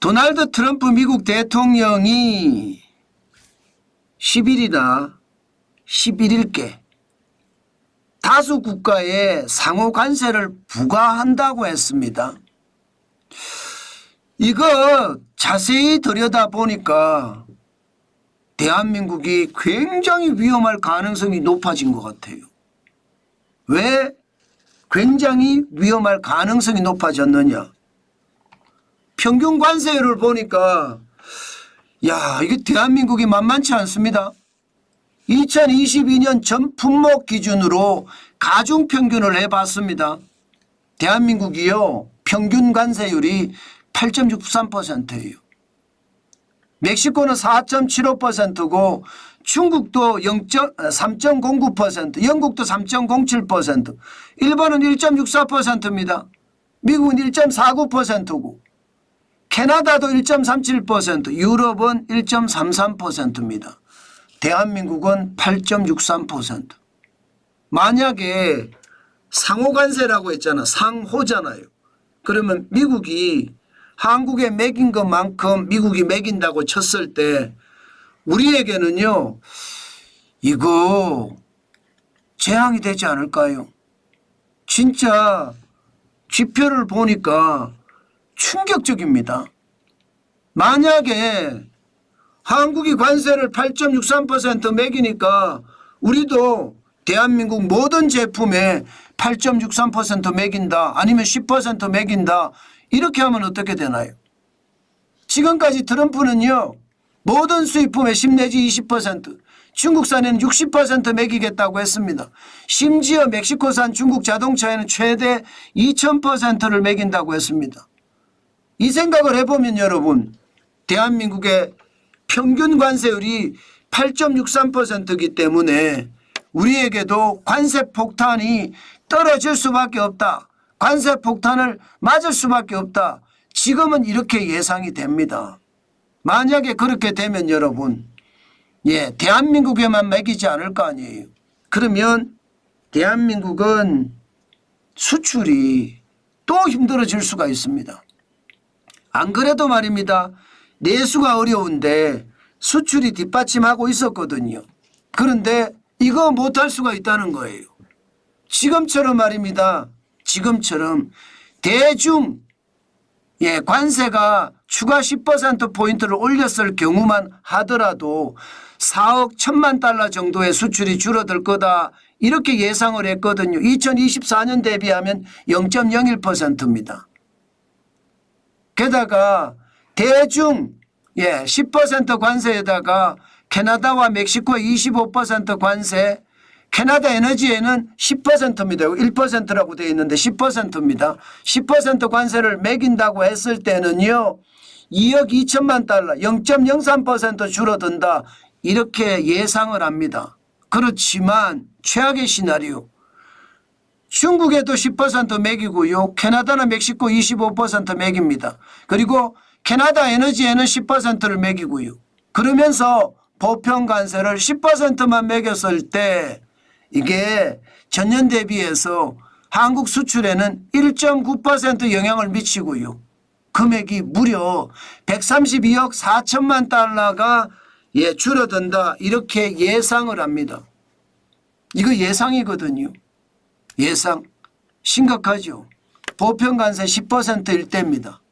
도널드 트럼프 미국 대통령이 10일이나 11일께 다수 국가에 상호 관세를 부과한다고 했습니다. 이거 자세히 들여다보니까 대한민국이 굉장히 위험할 가능성이 높아진 것 같아요. 왜 굉장히 위험할 가능성이 높아졌느냐. 평균 관세율을 보니까 야, 이게 대한민국이 만만치 않습니다. 2022년 전 품목 기준으로 가중평균을 해봤습니다. 대한민국이요, 평균 관세율이 8.63%예요. 멕시코는 4.75%고 중국도 3.09%, 영국도 3.07%, 일본은 1.64%입니다. 미국은 1.49%고 캐나다도 1.37%, 유럽은 1.33%입니다. 대한민국은 8.63%. 만약에 상호관세라고 했잖아. 상호잖아요. 그러면 미국이 한국에 매긴 것만큼 미국이 매긴다고 쳤을 때 우리에게는요, 이거 재앙이 되지 않을까요? 진짜 지표를 보니까 충격적입니다. 만약에 한국이 관세를 8.63% 매기니까 우리도 대한민국 모든 제품에 8.63% 매긴다, 아니면 10% 매긴다, 이렇게 하면 어떻게 되나요? 지금까지 트럼프는요, 모든 수입품의 10 내지 20%, 중국산에는 60% 매기겠다고 했습니다. 심지어 멕시코산 중국 자동차에는 최대 2000%를 매긴다고 했습니다. 이 생각을 해보면 여러분, 대한민국의 평균 관세율이 8.63%이기 때문에 우리에게도 관세 폭탄이 떨어질 수밖에 없다. 관세 폭탄을 맞을 수밖에 없다. 지금은 이렇게 예상이 됩니다. 만약에 그렇게 되면 여러분, 대한민국에만 매기지 않을 거 아니에요. 그러면 대한민국은 수출이 또 힘들어질 수가 있습니다. 안 그래도 말입니다. 내수가 어려운데 수출이 뒷받침하고 있었거든요. 그런데 이거 못할 수가 있다는 거예요. 지금처럼 말입니다. 지금처럼 대중 관세가 추가 10%포인트를 올렸을 경우만 하더라도 4억 1천만 달러 정도의 수출이 줄어들 거다, 이렇게 예상을 했거든요. 2024년 대비하면 0.01%입니다. 게다가 대중 10% 관세에다가 캐나다와 멕시코의 25% 관세, 캐나다 에너지에는 10%입니다. 1%라고 되어 있는데 10%입니다. 10% 관세를 매긴다고 했을 때는요, 2억 2천만 달러, 0.03% 줄어든다, 이렇게 예상을 합니다. 그렇지만 최악의 시나리오, 중국에도 10% 매기고요, 캐나다나 멕시코 25% 매깁니다. 그리고 캐나다 에너지에는 10%를 매기고요. 그러면서 보편 관세를 10%만 매겼을 때 이게 전년 대비해서 한국 수출에는 1.9% 영향을 미치고요. 금액이 무려 132억 4천만 달러가 줄어든다, 이렇게 예상을 합니다. 이거 예상이거든요. 예상. 심각하죠. 보편관세 10%일 때입니다.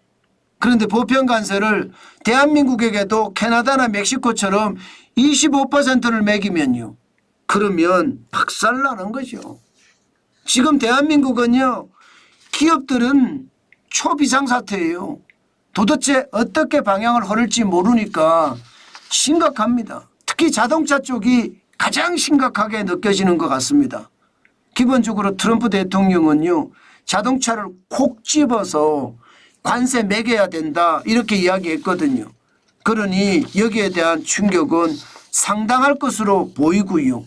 그런데 보편관세를 대한민국에게도 캐나다나 멕시코처럼 25%를 매기면요, 그러면 박살나는 거죠. 지금 대한민국은요, 기업들은 초비상사태예요. 도대체 어떻게 방향을 흐를지 모르니까 심각합니다. 특히 자동차 쪽이 가장 심각하게 느껴지는 것 같습니다. 기본적으로 트럼프 대통령은요, 자동차를 콕 집어서 관세 매겨야 된다, 이렇게 이야기했거든요. 그러니 여기에 대한 충격은 상당할 것으로 보이고요.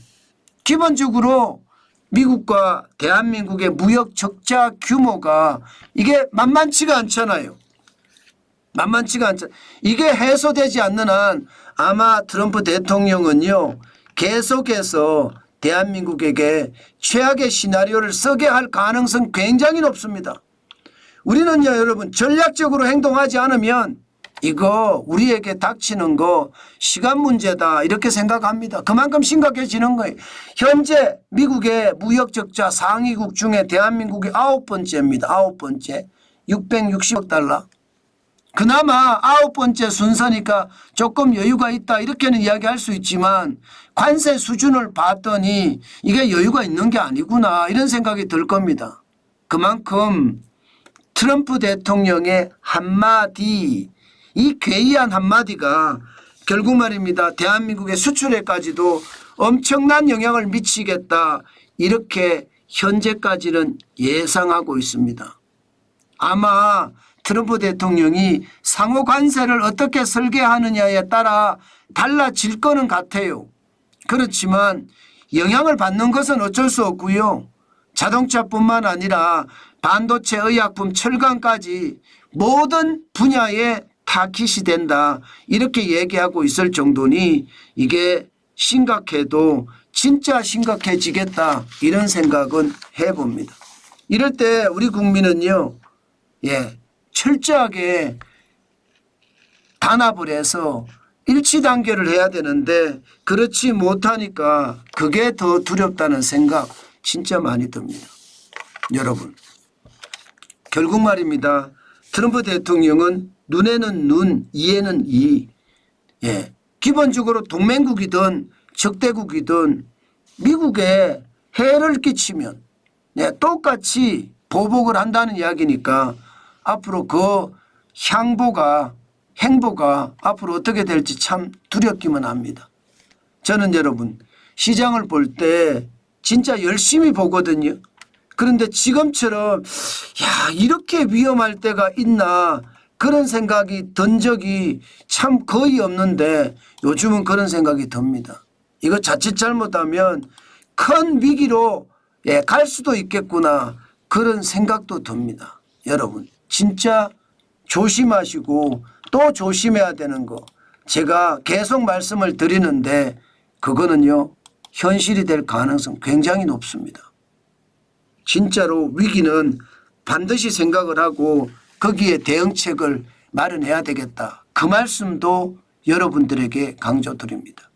기본적으로 미국과 대한민국의 무역 적자 규모가 이게 만만치가 않잖아요. 만만치가 않잖아요. 이게 해소되지 않는 한 아마 트럼프 대통령은요, 계속해서 대한민국에게 최악의 시나리오를 쓰게 할 가능성 굉장히 높습니다. 우리는요, 여러분, 전략적으로 행동하지 않으면 이거 우리에게 닥치는 거 시간 문제다 이렇게 생각합니다. 그만큼 심각해지는 거예요. 현재 미국의 무역 적자 상위국 중에 대한민국이 9번째입니다. 9번째 660억 달러. 그나마 9번째 순서니까 조금 여유가 있다 이렇게는 이야기할 수 있지만 관세 수준을 봤더니 이게 여유가 있는 게 아니구나 이런 생각이 들 겁니다. 그만큼 트럼프 대통령의 한마디 이 괴이한 한마디가 결국 말입니다. 대한민국의 수출에까지도 엄청난 영향을 미치겠다 이렇게 현재까지는 예상하고 있습니다. 아마 트럼프 대통령이 상호 관세를 어떻게 설계하느냐에 따라 달라질 거는 같아요. 그렇지만 영향을 받는 것은 어쩔 수 없고요. 자동차뿐만 아니라 반도체, 의약품, 철강까지 모든 분야에 타깃이 된다 이렇게 얘기하고 있을 정도니 이게 심각해도 진짜 심각해지겠다 이런 생각은 해봅니다. 이럴 때 우리 국민은요 철저하게 단합을 해서 일치단결을 해야 되는데 그렇지 못하니까 그게 더 두렵다는 생각 진짜 많이 듭니다. 여러분 결국 말입니다. 트럼프 대통령은 눈에는 눈, 이에는 이. 기본적으로 동맹국이든 적대국이든 미국에 해를 끼치면 똑같이 보복을 한다는 이야기니까 앞으로 그 행보가 앞으로 어떻게 될지 참 두렵기만 합니다. 저는 여러분 시장을 볼 때 진짜 열심히 보거든요. 그런데 지금처럼 이렇게 위험할 때가 있나 그런 생각이 든 적이 참 거의 없는데 요즘은 그런 생각이 듭니다. 이거 자칫 잘못하면 큰 위기로 갈 수도 있겠구나 그런 생각도 듭니다. 여러분 진짜 조심하시고 또 조심해야 되는 거 제가 계속 말씀을 드리는데 그거는요 현실이 될 가능성 굉장히 높습니다. 진짜로 위기는 반드시 생각을 하고 거기에 대응책을 마련해야 되겠다. 그 말씀도 여러분들에게 강조드립니다.